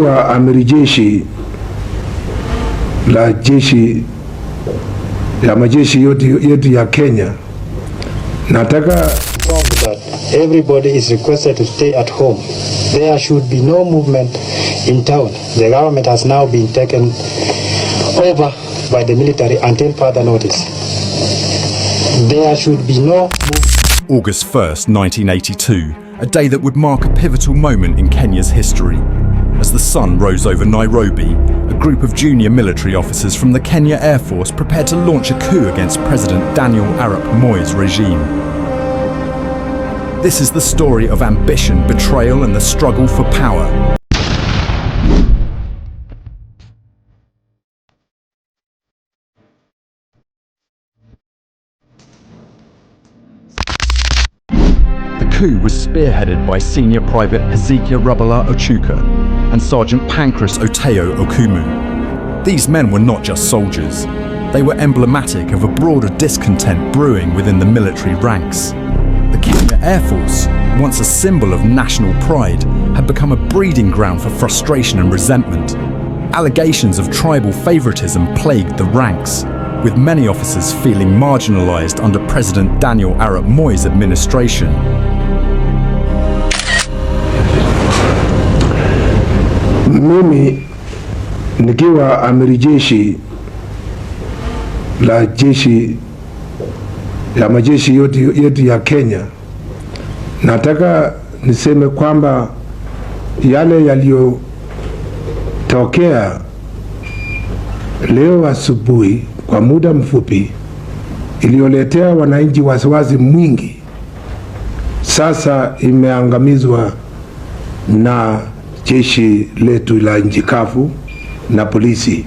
nikiwa amiri jeshi la jeshi ya majeshi yetu ya Kenya, nataka that everybody is requested to stay at home. There should be no movement in town. The government has now been taken over by the military until further notice. There should be no August 1st, 1982, a day that would mark a pivotal moment in Kenya's history. As the sun rose over Nairobi, a group of junior military officers from the Kenya Air Force prepared to launch a coup against President Daniel Arap Moi's regime. This is the story of ambition, betrayal, and the struggle for power. The coup was spearheaded by Senior Private Hezekiah Rabala Ochuka and Sergeant Pancras Oteo Okumu. These men were not just soldiers. They were emblematic of a broader discontent brewing within the military ranks. The Kenya Air Force, once a symbol of national pride, had become a breeding ground for frustration and resentment. Allegations of tribal favoritism plagued the ranks, with many officers feeling marginalized under President Daniel Arap Moi's administration. Mimi nikiwa amiri jeshi la jeshi ya majeshi yetu ya Kenya, nataka niseme kwamba yale yaliyotokea leo asubuhi kwa muda mfupi iliyoletea wananchi wasiwasi mwingi, sasa imeangamizwa na jeshi letu la nchi kavu na polisi,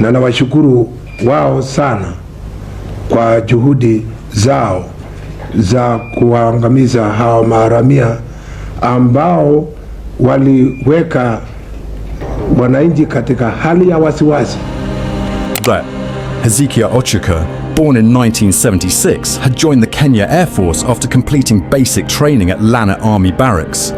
na nawashukuru wao sana kwa juhudi zao za kuangamiza hao maharamia ambao waliweka wananchi katika hali ya wasiwasi. Hezekiah Ochuka, born in 1976, had joined the Kenya Air Force after completing basic training at Lana Army Barracks.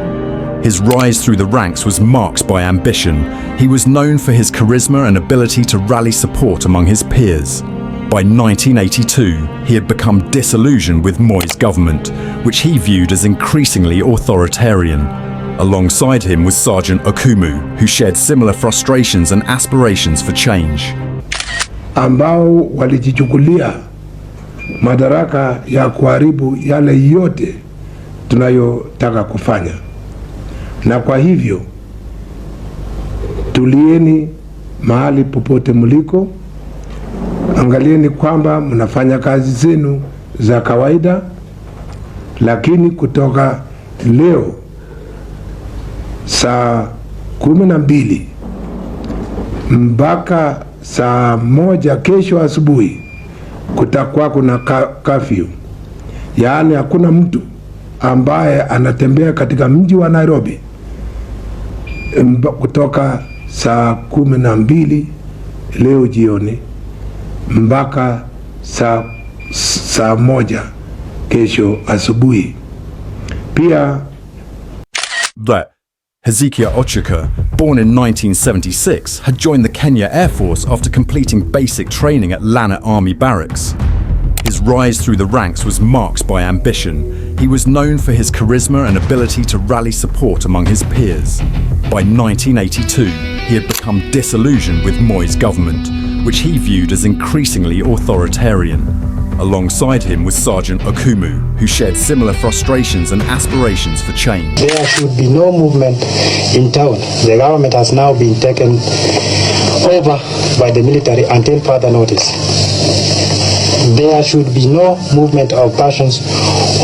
His rise through the ranks was marked by ambition. He was known for his charisma and ability to rally support among his peers. By 1982, he had become disillusioned with Moi's government, which he viewed as increasingly authoritarian. Alongside him was Sergeant Okumu, who shared similar frustrations and aspirations for change. Ambao walijichukulia madaraka ya kuharibu yale yote tunayotaka kufanya. Na kwa hivyo tulieni mahali popote mliko, angalieni kwamba mnafanya kazi zenu za kawaida, lakini kutoka leo saa 12 mpaka saa 1 kesho asubuhi kutakuwa kuna curfew. Yaani hakuna mtu ambaye anatembea katika mji wa Nairobi kutoka saa 12 leo jioni mpaka saa 1 kesho asubuhi. Pia Hezekiah Ochuka, born in 1976, had joined the Kenya Air Force after completing basic training at Lana Army Barracks. His rise through the ranks was marked by ambition. He was known for his charisma and ability to rally support among his peers. By 1982, he had become disillusioned with Moi's government, which he viewed as increasingly authoritarian. Alongside him was Sergeant Okumu, who shared similar frustrations and aspirations for change. There should be no movement in town. The government has now been taken over by the military until further notice. There should be no movement of persons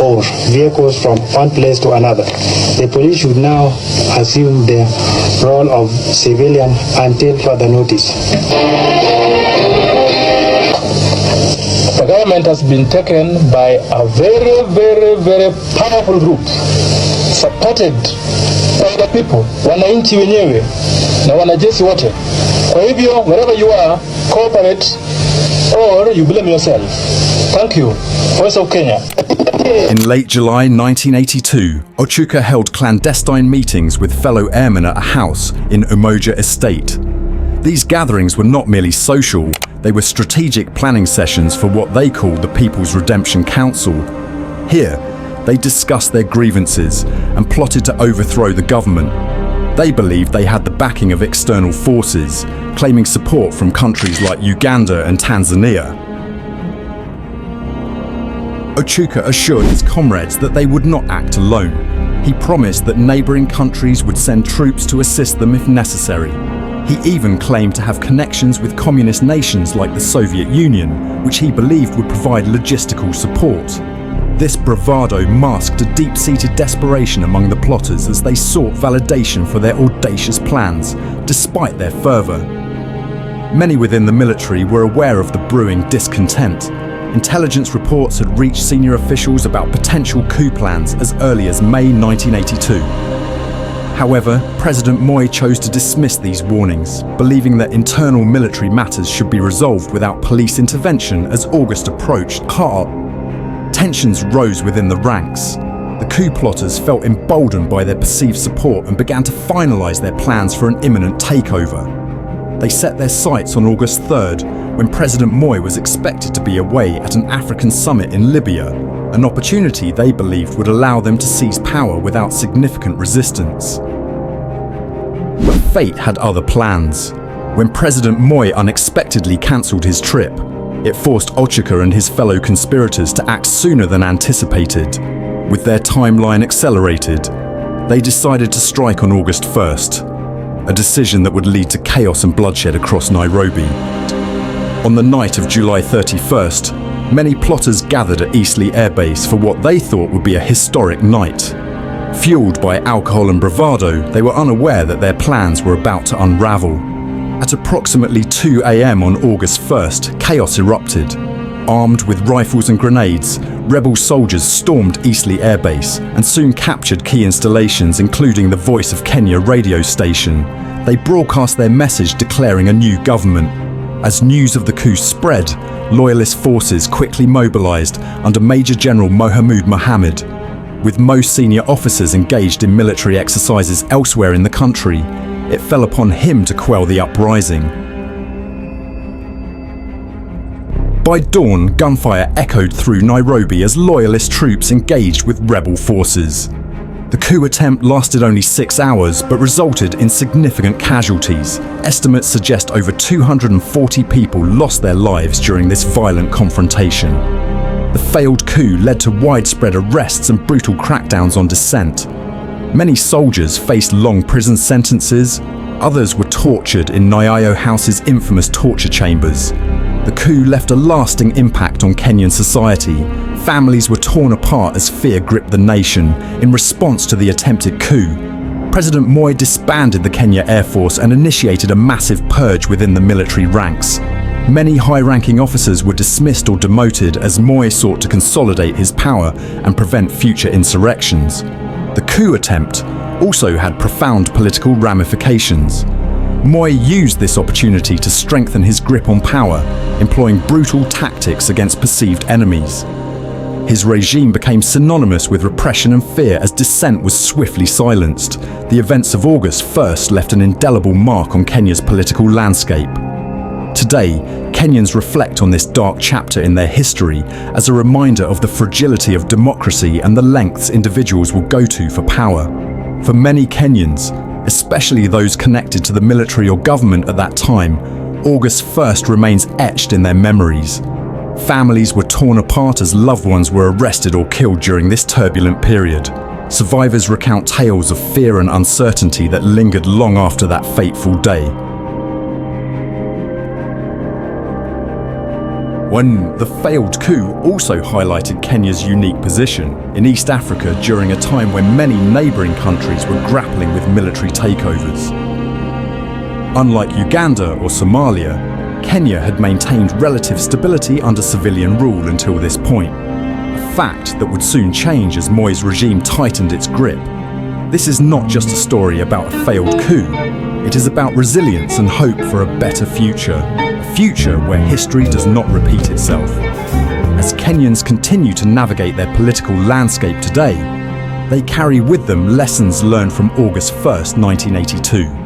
or vehicles from one place to another. The police should now assume the role of civilian until further notice. The government has been taken by a very powerful group supported by the people, wananchi wenyewe na wanajeshi wote. Kwa hivyo, wherever you are, cooperate or you blame yourself. Thank you. Voice of Kenya. In late July 1982, Ochuka held clandestine meetings with fellow airmen at a house in Umoja Estate. These gatherings were not merely social, they were strategic planning sessions for what they called the People's Redemption Council. Here, they discussed their grievances and plotted to overthrow the government. They believed they had the backing of external forces, claiming support from countries like Uganda and Tanzania. Ochuka assured his comrades that they would not act alone. He promised that neighbouring countries would send troops to assist them if necessary. He even claimed to have connections with communist nations like the Soviet Union, which he believed would provide logistical support. This bravado masked a deep-seated desperation among the plotters as they sought validation for their audacious plans, despite their fervour. Many within the military were aware of the brewing discontent. Intelligence reports had reached senior officials about potential coup plans as early as May 1982. However, President Moi chose to dismiss these warnings, believing that internal military matters should be resolved without police intervention as August approached. Tensions rose within the ranks. The coup plotters felt emboldened by their perceived support and began to finalise their plans for an imminent takeover. They set their sights on August 3rd, when President Moi was expected to be away at an African summit in Libya, an opportunity they believed would allow them to seize power without significant resistance. But fate had other plans. When President Moi unexpectedly cancelled his trip, it forced Ochuka and his fellow conspirators to act sooner than anticipated. With their timeline accelerated, they decided to strike on August 1st, a decision that would lead to chaos and bloodshed across Nairobi. On the night of July 31st, many plotters gathered at Eastleigh Air Base for what they thought would be a historic night. Fueled by alcohol and bravado, they were unaware that their plans were about to unravel. At approximately 2 a.m. on August 1st, chaos erupted. Armed with rifles and grenades, rebel soldiers stormed Eastleigh Air Base and soon captured key installations, including the Voice of Kenya radio station. They broadcast their message declaring a new government. As news of the coup spread, loyalist forces quickly mobilised under Major General Mohamud Mohammed. With most senior officers engaged in military exercises elsewhere in the country, it fell upon him to quell the uprising. By dawn, gunfire echoed through Nairobi as loyalist troops engaged with rebel forces. The coup attempt lasted only 6 hours but resulted in significant casualties. Estimates suggest over 240 people lost their lives during this violent confrontation. The failed coup led to widespread arrests and brutal crackdowns on dissent. Many soldiers faced long prison sentences. Others were tortured in Nyayo House's infamous torture chambers. The coup left a lasting impact on Kenyan society. Families were torn apart as fear gripped the nation. In response to the attempted coup, President Moi disbanded the Kenya Air Force and initiated a massive purge within the military ranks. Many high-ranking officers were dismissed or demoted as Moi sought to consolidate his power and prevent future insurrections. The coup attempt also had profound political ramifications. Moi used this opportunity to strengthen his grip on power, employing brutal tactics against perceived enemies. His regime became synonymous with repression and fear as dissent was swiftly silenced. The events of August 1st left an indelible mark on Kenya's political landscape. Today, Kenyans reflect on this dark chapter in their history as a reminder of the fragility of democracy and the lengths individuals will go to for power. For many Kenyans, especially those connected to the military or government at that time, August 1st remains etched in their memories. Families were torn apart as loved ones were arrested or killed during this turbulent period. Survivors recount tales of fear and uncertainty that lingered long after that fateful day. The failed coup also highlighted Kenya's unique position in East Africa during a time when many neighbouring countries were grappling with military takeovers. Unlike Uganda or Somalia, Kenya had maintained relative stability under civilian rule until this point, a fact that would soon change as Moi's regime tightened its grip. This is not just a story about a failed coup, it is about resilience and hope for a better future. A future where history does not repeat itself. As Kenyans continue to navigate their political landscape today, they carry with them lessons learned from August 1st, 1982.